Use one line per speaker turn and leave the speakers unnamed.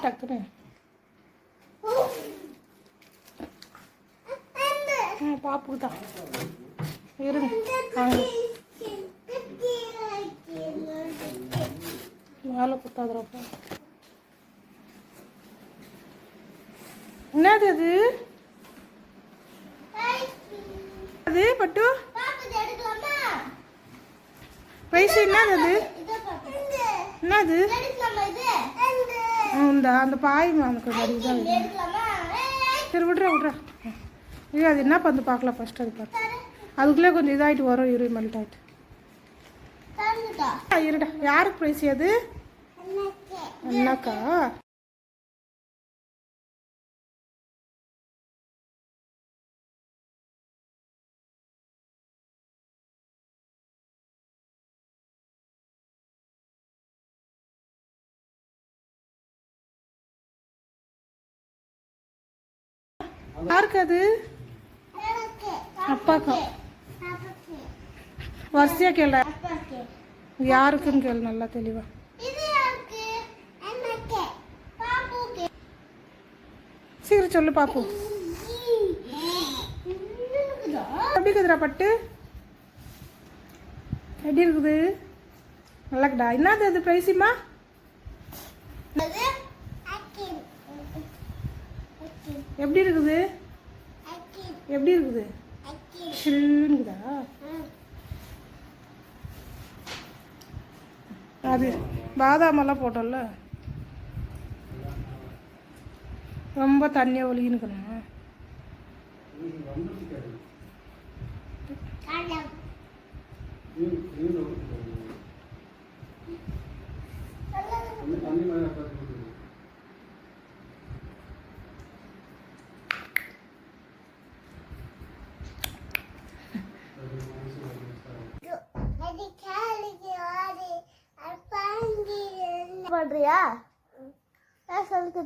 டக்குனு பாப்புக்கு தான் இருங்க மேலே குத்தாதுறப்பா. என்னது அது அது பட்டு பைசா என்னது அது என்னது அந்த பாயுமா அந்த தான். சரி விட்றா ஐயோ அது என்ன பண்ணு பார்க்கலாம் ஃபஸ்ட்டு. அது பார்த்து அதுக்குள்ளே கொஞ்சம் இதாகிட்டு வரும். மெல்ட் ஆகிட்டு இருடா. யாருக்கு ப்ரைஸ் அது? அண்ணாக்கா? யாருக்கு அது? அப்பாக்கா. வரிசையா கேள யாருக்குன்னு கேளு நல்லா தெளிவா. சீக்கிரம் சொல்லு பாப்பு. எப்படி இருக்குதுடா பட்டு? எப்படி இருக்குது? நல்லா இருக்குடா. என்னது அது பிரைஸிமா? எப்படி இருக்குது? எப்படி இருக்குது? சில்லுங்குதா? அது பாதாமெல்லாம் போட்டோம்ல, ரொம்ப தண்ணியாக ஒழுகினுக்கணும்.
பண்றியா? சொல்லிட்டு